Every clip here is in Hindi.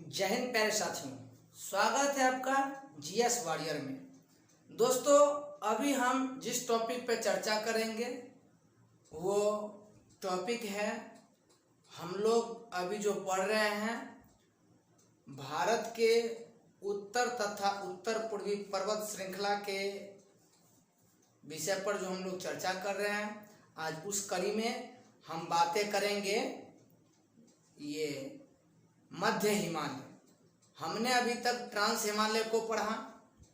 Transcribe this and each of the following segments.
जय हिंद प्यारे साथियों, स्वागत है आपका जीएस वॉरियर में। दोस्तों, अभी हम जिस टॉपिक पे चर्चा करेंगे वो टॉपिक है, हम लोग अभी जो पढ़ रहे हैं भारत के उत्तर तथा उत्तर पूर्वी पर्वत श्रृंखला के विषय पर जो हम लोग चर्चा कर रहे हैं। आज उस कड़ी में हम बातें करेंगे ये मध्य हिमालय। हमने अभी तक ट्रांस हिमालय को पढ़ा।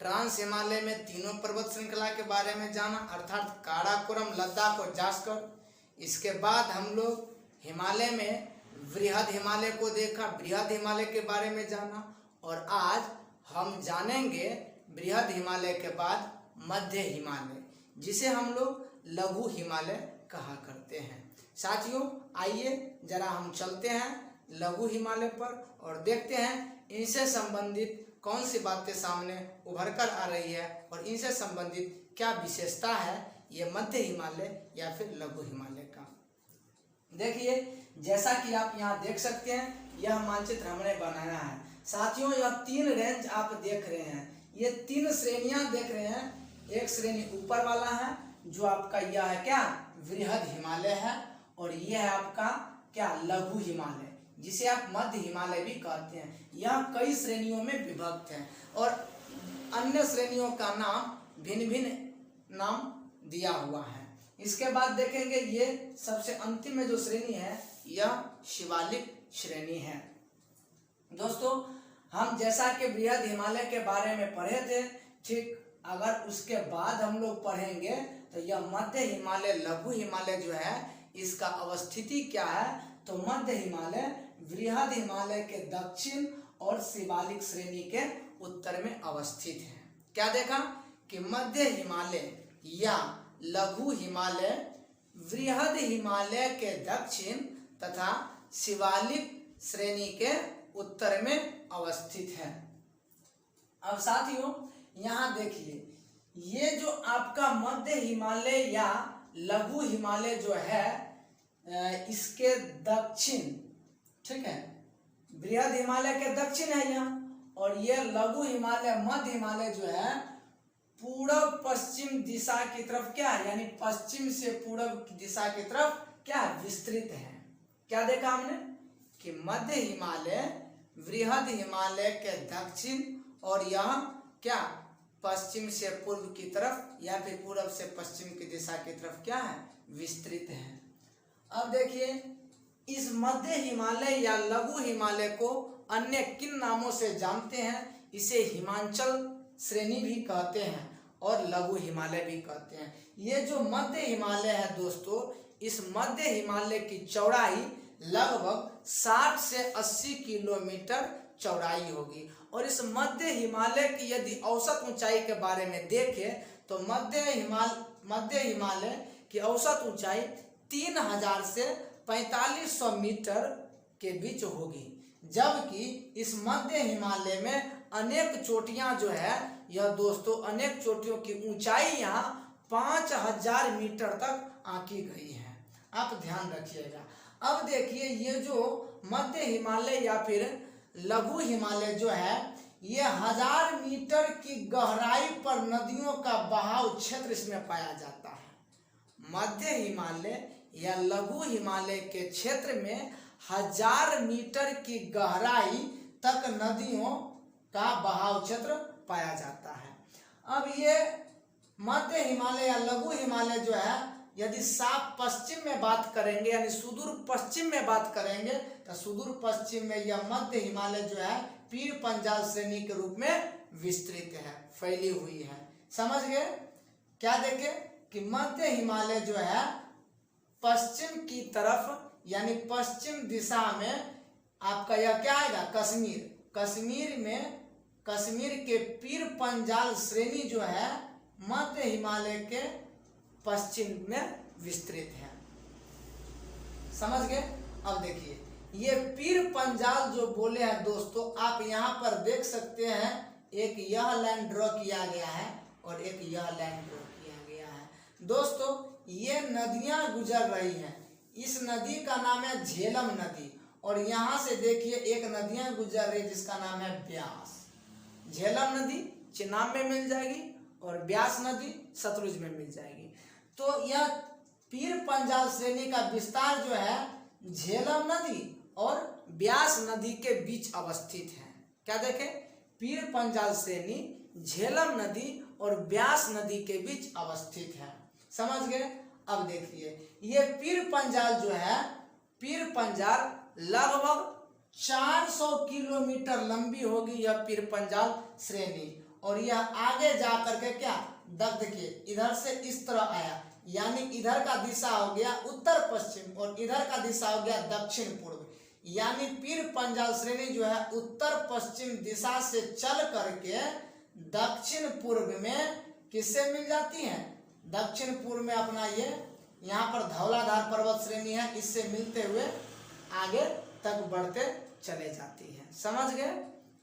ट्रांस हिमालय में तीनों पर्वत श्रृंखला के बारे में जाना, अर्थात काराकोरम, लद्दाख और जास्कर। इसके बाद हम लोग हिमालय में वृहद हिमालय को देखा, बृहद हिमालय के बारे में जाना, और आज हम जानेंगे बृहद हिमालय के बाद मध्य हिमालय, जिसे हम लोग लघु हिमालय कहा करते हैं। साथियों, आइए जरा हम चलते हैं लघु हिमालय पर और देखते हैं इनसे संबंधित कौन सी बातें सामने उभर कर आ रही है और इनसे संबंधित क्या विशेषता है ये मध्य हिमालय या फिर लघु हिमालय का। देखिए, जैसा कि आप यहाँ देख सकते हैं, यह मानचित्र हमने बनाया है। साथियों, यह तीन रेंज आप देख रहे हैं, ये तीन श्रेणियां देख रहे हैं। एक श्रेणी ऊपर वाला है जो आपका यह है क्या, वृहद हिमालय है, और यह है आपका क्या, लघु हिमालय, जिसे आप मध्य हिमालय भी कहते हैं। यह कई श्रेणियों में विभक्त है और अन्य श्रेणियों का नाम भिन्न भिन्न नाम दिया हुआ है। इसके बाद देखेंगे ये सबसे अंतिम में जो श्रेणी है यह शिवालिक श्रेणी है। दोस्तों, हम जैसा कि बृहद हिमालय के बारे में पढ़े थे, ठीक अगर उसके बाद हम लोग पढ़ेंगे तो यह मध्य हिमालय, लघु हिमालय जो है, इसका अवस्थिति क्या है, तो मध्य हिमालय वृहद हिमालय के दक्षिण और शिवालिक श्रेणी के उत्तर में अवस्थित है। क्या देखा कि मध्य हिमालय या लघु हिमालय वृहद हिमालय के दक्षिण तथा शिवालिक श्रेणी के उत्तर में अवस्थित है। अब साथियों, यहाँ देखिए, ये जो आपका मध्य हिमालय या लघु हिमालय जो है इसके दक्षिण, ठीक है, बृहद हिमालय के दक्षिण है यहाँ, और ये लघु हिमालय, मध्य हिमालय जो है पूर्व पश्चिम दिशा की तरफ क्या है, यानी पश्चिम से पूर्व दिशा की तरफ क्या विस्तृत है। क्या देखा हमने कि मध्य हिमालय वृहद हिमालय के दक्षिण और यह क्या, पश्चिम से पूर्व की तरफ या फिर पूर्व से पश्चिम की दिशा की तरफ क्या है, विस्तृत है। अब देखिए, इस मध्य हिमालय या लघु हिमालय को अन्य किन नामों से जानते हैं? इसे हिमांचल श्रेणी भी कहते हैं और लघु हिमालय भी कहते हैं। ये जो मध्य हिमालय है दोस्तों, इस मध्य हिमालय की चौड़ाई लगभग 60 से 80 किलोमीटर चौड़ाई होगी, और इस मध्य हिमालय की यदि औसत ऊंचाई के बारे में देखें तो मध्य हिमालय की औसत ऊंचाई 3000 से 4500 मीटर के बीच होगी, जबकि इस मध्य हिमालय में अनेक चोटियां जो है, यह दोस्तों अनेक चोटियों की ऊंचाई यहाँ 5000 मीटर तक आंकी गई है। आप ध्यान रखिएगा। अब देखिए, ये जो मध्य हिमालय या फिर लघु हिमालय जो है, ये 1000 मीटर की गहराई पर नदियों का बहाव क्षेत्र इसमें पाया जाता है। मध्य हिमालय या लघु हिमालय के क्षेत्र में 1000 मीटर की गहराई तक नदियों का बहाव क्षेत्र पाया जाता है। अब ये मध्य हिमालय या लघु हिमालय जो है, यदि साफ पश्चिम में बात करेंगे, यानी सुदूर पश्चिम में बात करेंगे, तो सुदूर पश्चिम में यह मध्य हिमालय जो है पीर पंजाल श्रेणी के रूप में विस्तृत है, फैली हुई है। समझ गए? क्या देखे कि मध्य हिमालय जो है पश्चिम की तरफ, यानी पश्चिम दिशा में आपका यह क्या आएगा, कश्मीर के पीर पंजाल श्रेणी जो है मध्य हिमालय के पश्चिम में विस्तृत है। समझ गए? अब देखिए, ये पीर पंजाल जो बोले हैं दोस्तों, आप यहाँ पर देख सकते हैं, एक यह लाइन ड्रॉ किया गया है और एक यह लाइन ड्रॉ किया गया है। दोस्तों, ये नदियां गुजर रही हैं। इस नदी का नाम है झेलम नदी और यहाँ से देखिए एक नदियां गुजर रही जिसका नाम है ब्यास। झेलम नदी नाम में मिल जाएगी और ब्यास नदी सतलुज में मिल जाएगी। तो यह पीर पंजाल श्रेणी का विस्तार जो है झेलम नदी और ब्यास नदी के बीच अवस्थित है। क्या देखें, पीर पंजाल श्रेणी झेलम नदी और ब्यास नदी के बीच अवस्थित है। समझ गए। अब देखिए ये पीर पंजाल जो है, पीर पंजाल लगभग 400 किलोमीटर लंबी होगी यह पीर पंजाल श्रेणी। और यह आगे जाकर के क्या देखिए इधर से इस तरह आया, यानी इधर का दिशा हो गया उत्तर पश्चिम और इधर का दिशा हो गया दक्षिण पूर्व। यानी पीर पंजाल श्रेणी जो है उत्तर पश्चिम दिशा से चल करके दक्षिण पूर्व में किससे मिल जाती है, दक्षिण पूर्व में अपना ये यहाँ पर धौलाधार पर्वत श्रेणी है, इससे मिलते हुए आगे तक बढ़ते चले जाती है। समझ गए।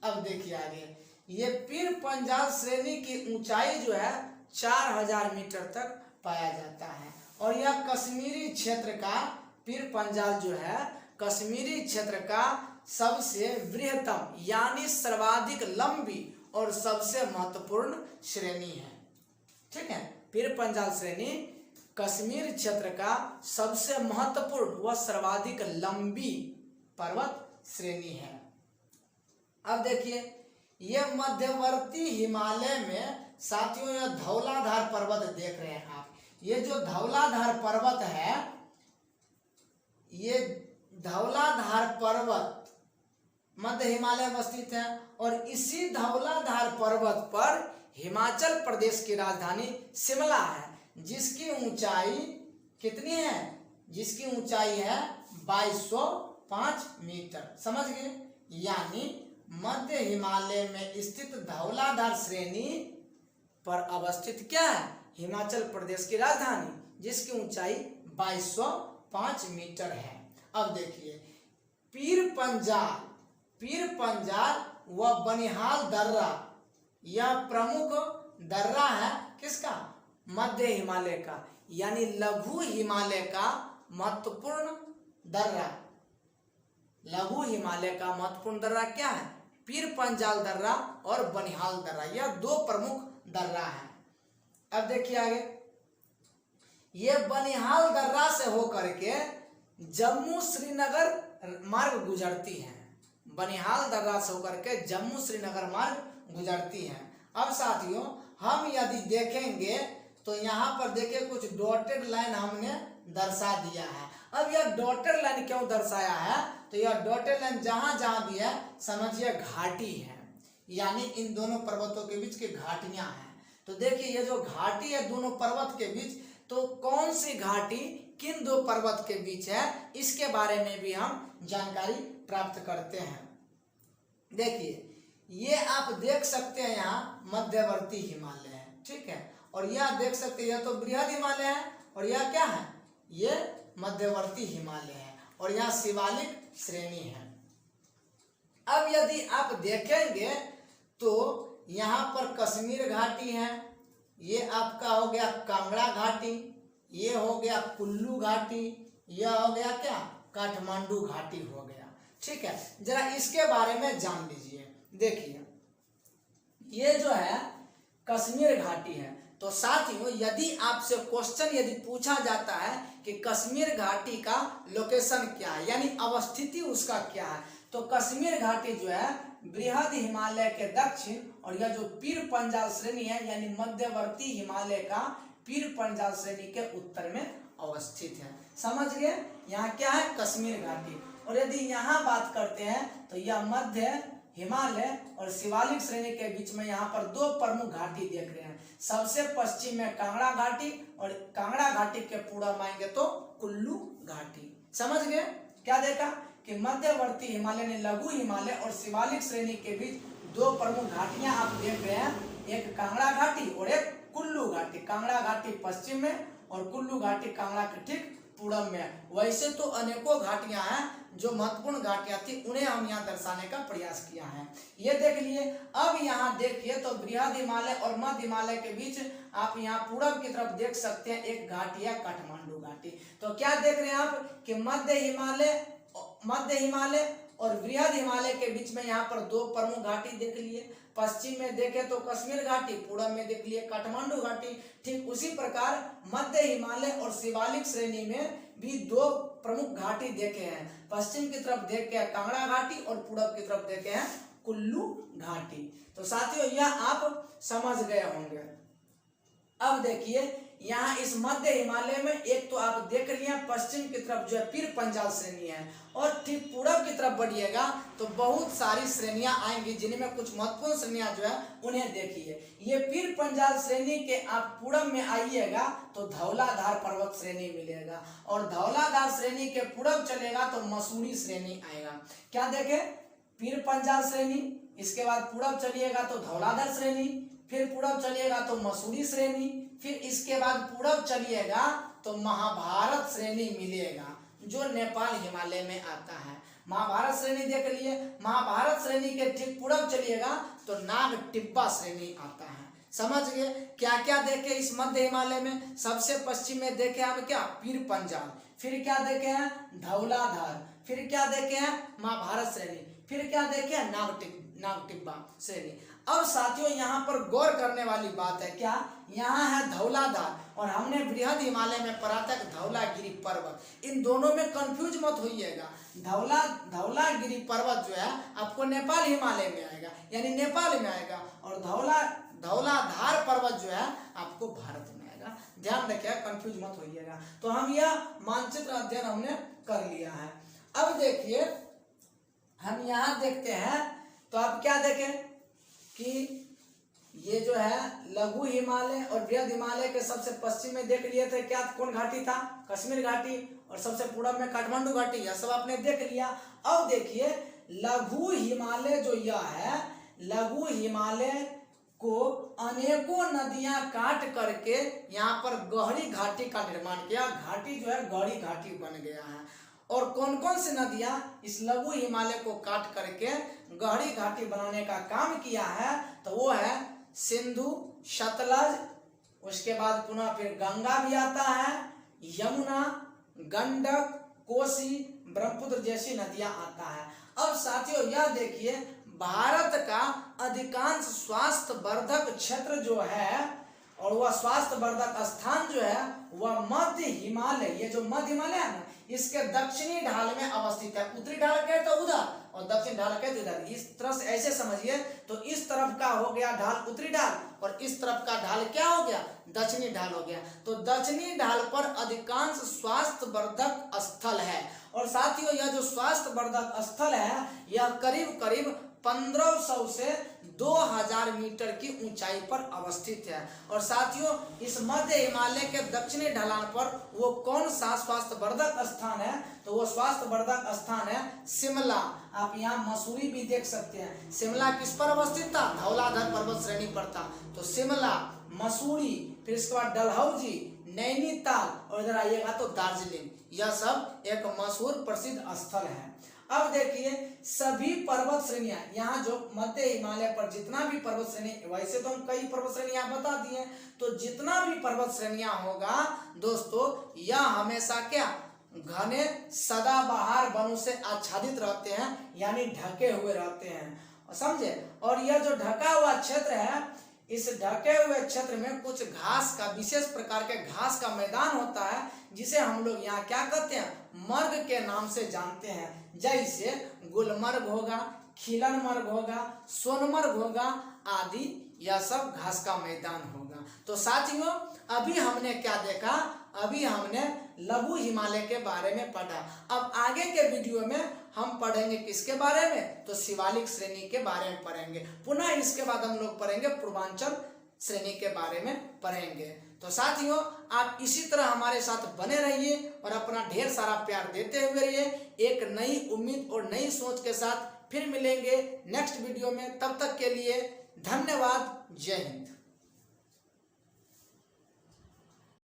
अब देखिए आगे ये पीर पंजाल श्रेणी की ऊंचाई जो है 4000 मीटर तक पाया जाता है। और यह कश्मीरी क्षेत्र का पीर पंजाल जो है कश्मीरी क्षेत्र का सबसे बृहत्तम यानी सर्वाधिक लंबी और सबसे महत्वपूर्ण श्रेणी है। ठीक है, पीर पंजाल श्रेणी कश्मीर क्षेत्र का सबसे महत्वपूर्ण व सर्वाधिक लंबी पर्वत श्रेणी है। अब देखिए ये मध्यवर्ती हिमालय में साथियों यह धौलाधार पर्वत देख रहे हैं आप। ये जो धौलाधार पर्वत है, ये धौलाधार पर्वत मध्य हिमालय में स्थित है। और इसी धौलाधार पर्वत पर हिमाचल प्रदेश की राजधानी शिमला है, जिसकी ऊंचाई कितनी है, जिसकी ऊंचाई है 2205 मीटर। समझ गए। यानी मध्य हिमालय में स्थित धौलाधार श्रेणी पर अवस्थित क्या है, हिमाचल प्रदेश की राजधानी, जिसकी ऊंचाई 2205 मीटर है। अब देखिए पीर पंजाल व बनिहाल दर्रा यह प्रमुख दर्रा है किसका, मध्य हिमालय का, यानी लघु हिमालय का महत्वपूर्ण दर्रा। लघु हिमालय का महत्वपूर्ण दर्रा क्या है, पीर पंजाल दर्रा और बनिहाल दर्रा, यह दो प्रमुख दर्रा है। अब देखिए आगे ये बनिहाल दर्रा से होकर के जम्मू श्रीनगर मार्ग गुजरती है। बनिहाल दर्रा से होकर के जम्मू श्रीनगर मार्ग गुजरती है। अब साथियों हम यदि देखेंगे तो यहाँ पर देखिए कुछ डॉटेड लाइन हमने दर्शा दिया है। अब यह डॉटेड लाइन क्यों दर्शाया है, तो यह डॉटेड लाइन जहां जहां भी है समझिए घाटी है, यानी इन दोनों पर्वतों के बीच की घाटियां हैं। तो देखिए ये जो घाटी है दोनों पर्वत के बीच, तो कौन सी घाटी किन दो पर्वत के बीच है, इसके बारे में भी हम जानकारी प्राप्त करते हैं। देखिए ये आप देख सकते हैं यहाँ मध्यवर्ती हिमालय है, ठीक है, और यह देख सकते हैं यह तो बृहद हिमालय है और यह क्या है, ये मध्यवर्ती हिमालय है और यह शिवालिक श्रेणी है। अब यदि आप देखेंगे तो यहाँ पर कश्मीर घाटी है, ये आपका हो गया कांगड़ा घाटी, ये हो गया कुल्लू घाटी, यह हो गया क्या काठमांडू घाटी हो गया। ठीक है, जरा इसके बारे में जान लीजिए। देखिए ये जो है कश्मीर घाटी है, तो साथियों यदि आपसे क्वेश्चन यदि पूछा जाता है कि कश्मीर घाटी का लोकेशन क्या है, यानी अवस्थिति उसका क्या है, तो कश्मीर घाटी जो है बृहद हिमालय के दक्षिण और यह जो पीर पंजाल श्रेणी है यानी मध्यवर्ती हिमालय का पीर पंजाल श्रेणी के उत्तर में अवस्थित है। समझ गए, यहाँ क्या है कश्मीर घाटी। और यदि यहाँ बात करते हैं तो यह मध्य हिमालय और शिवालिक श्रेणी के बीच में यहाँ पर दो प्रमुख घाटी देख रहे हैं। सबसे पश्चिम में कांगड़ा घाटी और कांगड़ा घाटी के पूर्व आएंगे तो कुल्लू घाटी। समझ गए, क्या देखा कि मध्यवर्ती हिमालय ने लघु हिमालय और शिवालिक श्रेणी के बीच दो प्रमुख घाटियां आप देख रहे हैं, एक कांगड़ा घाटी और एक कुल्लू घाटी। कांगड़ा घाटी पश्चिम में और कुल्लू घाटी कांगड़ा के ठीक पूर्व में। वैसे तो अनेकों घाटियां हैं, जो महत्वपूर्ण घाटियां थी उन्हें हम यहाँ दर्शाने का प्रयास किया है। ये देख लिए। अब यहाँ देखिए तो बृहद हिमालय और मध्य हिमालय के बीच आप यहाँ पूर्व की तरफ देख सकते हैं एक घाटी है काठमांडू घाटी। तो क्या देख रहे हैं आप कि मध्य हिमालय मध्य हिमालय और वृहद हिमालय के बीच में यहाँ पर दो प्रमुख घाटी देख लिए। पश्चिम में देखे तो कश्मीर घाटी, पूर्व में देख लिए काठमांडू घाटी। ठीक उसी प्रकार मध्य हिमालय और शिवालिक श्रेणी में भी दो प्रमुख घाटी देखे हैं। पश्चिम की तरफ देखे हैं कांगड़ा घाटी और पूर्व की तरफ देखे हैं कुल्लू घाटी। तो साथियों यह आप समझ गए होंगे। अब देखिए यहाँ इस मध्य हिमालय में एक तो आप देख लिए पश्चिम की तरफ जो है पीर पंजाल श्रेणी है, और ठीक पूर्व की तरफ बढ़िएगा तो बहुत सारी श्रेणियां आएंगी, जिनमें कुछ महत्वपूर्ण श्रेणियां जो है उन्हें देखिए। ये पीर पंजाल श्रेणी के आप पूर्व में आइएगा तो धौलाधार पर्वत श्रेणी मिलेगा, और धौलाधार श्रेणी के पूर्व चलेगा तो मसूरी श्रेणी आएगा। क्या देखे? पीर पंजाल श्रेणी, इसके बाद पूर्व चलिएगा तो धौलाधार श्रेणी, फिर पूर्व चलिएगा तो मसूरी श्रेणी, फिर इसके बाद पूर्व चलिएगा तो महाभारत श्रेणी मिलेगा जो नेपाल हिमालय में आता है। महाभारत श्रेणी देख लिए। महाभारत श्रेणी के ठीक पूर्व चलिएगा तो नाग टिब्बा श्रेणी आता है। समझ गए? क्या क्या देखे इस मध्य हिमालय में? सबसे पश्चिम में देखे हम क्या? पीर पंजाल, फिर क्या देखे हैं? धौलाधार, फिर क्या देखे हैं? महाभारत श्रेणी, फिर क्या देखे हैं? नाग टिब्बा श्रेणी। अब साथियों यहाँ पर गौर करने वाली बात है क्या? यहाँ है धौलाधार और हमने बृहद हिमालय में पढ़ा था धौलागिरी पर्वत। इन दोनों में कंफ्यूज मत होइएगा। धौलागिरी पर्वत जो है आपको नेपाल हिमालय में आएगा, यानी नेपाल में आएगा, और धौलाधार पर्वत जो है आपको भारत में आएगा। ध्यान रखिएगा, कंफ्यूज मत होइएगा। तो हम यह मानचित्र अध्ययन हमने कर लिया है। अब देखिए हम यहाँ देखते हैं तो आप क्या देखें कि ये जो है लघु हिमालय और बृहद हिमालय के सबसे पश्चिम में देख लिए थे क्या? कौन घाटी था? कश्मीर घाटी, और सबसे पूर्व में काठमांडू घाटी। यह सब आपने देख लिया। अब देखिए लघु हिमालय जो यह है, लघु हिमालय को अनेकों नदियां काट करके यहाँ पर गहरी घाटी का निर्माण किया। घाटी जो है गहरी घाटी बन गया है। और कौन कौन सी नदियां इस लघु हिमालय को काट करके गहरी घाटी बनाने का काम किया है? तो वो है सिंधु, सतलज, उसके बाद पुनः फिर गंगा भी आता है, यमुना, गंडक, कोसी, ब्रह्मपुत्र जैसी नदियां आता है। अब साथियों यह देखिए भारत का अधिकांश स्वास्थ्य वर्धक क्षेत्र जो है और वह स्वास्थ्य वर्धक स्थान जो है वह मध्य हिमालय, ये जो मध्य हिमालय है ना, इसके दक्षिणी ढाल में अवस्थित है। उत्तरी ढाल कहे तो उधर और दक्षिण ढाल कहे तो इधर। इस तरह से ऐसे समझिए तो इस तरफ का हो गया ढाल उत्तरी ढाल और इस तरफ का ढाल क्या हो गया? दक्षिणी ढाल हो गया। तो दक्षिणी ढाल पर अधिकांश स्वास्थ्य वर्धक स्थल है। और साथियों यह जो स्वास्थ्य वर्धक स्थल है यह करीब करीब 1500 से 2000 मीटर की ऊंचाई पर अवस्थित है। और साथियों इस मध्य हिमालय के दक्षिणी ढलान पर वो कौन सा स्वास्थ्य वर्धक स्थान है? तो वो स्वास्थ्य वर्धक स्थान है शिमला। आप यहाँ मसूरी भी देख सकते हैं। शिमला किस पर अवस्थित था? धौलाधार पर्वत श्रेणी पर था। तो शिमला, मसूरी, फिर इसके बाद डलहौजी, नैनीताल और इधर आइएगा तो दार्जिलिंग, यह सब एक मशहूर प्रसिद्ध स्थल है। अब देखिए सभी पर्वत श्रेणियां यहाँ जो मध्य हिमालय पर जितना भी पर्वत श्रेणी, वैसे तो हम कई पर्वत श्रेणियां बता दिए, तो जितना भी पर्वत श्रेणियां होगा दोस्तों यह हमेशा क्या? घने सदाबहार वनों से आच्छादित रहते हैं, यानी ढके हुए रहते हैं। समझे? और यह जो ढका हुआ क्षेत्र है, इस ढके हुए क्षेत्र में कुछ घास का, विशेष प्रकार के घास का मैदान होता है जिसे हम लोग यहाँ क्या कहते हैं? मर्ग के नाम से जानते हैं। जैसे गुलमर्ग होगा, खिलनमर्ग होगा, सोनमर्ग होगा आदि, यह सब घास का मैदान होगा। तो साथियों अभी हमने क्या देखा? अभी हमने लघु हिमालय के बारे में पढ़ा। अब आगे के वीडियो में हम पढ़ेंगे किसके बारे में? तो शिवालिक श्रेणी के बारे में पढ़ेंगे। पुनः इसके बाद हम लोग पढ़ेंगे पूर्वांचल श्रेणी के बारे में पढ़ेंगे। तो साथियों आप इसी तरह हमारे साथ बने रहिए और अपना ढेर सारा प्यार देते हुए रहिए। एक नई उम्मीद और नई सोच के साथ फिर मिलेंगे नेक्स्ट वीडियो में। तब तक के लिए धन्यवाद। जय हिंद।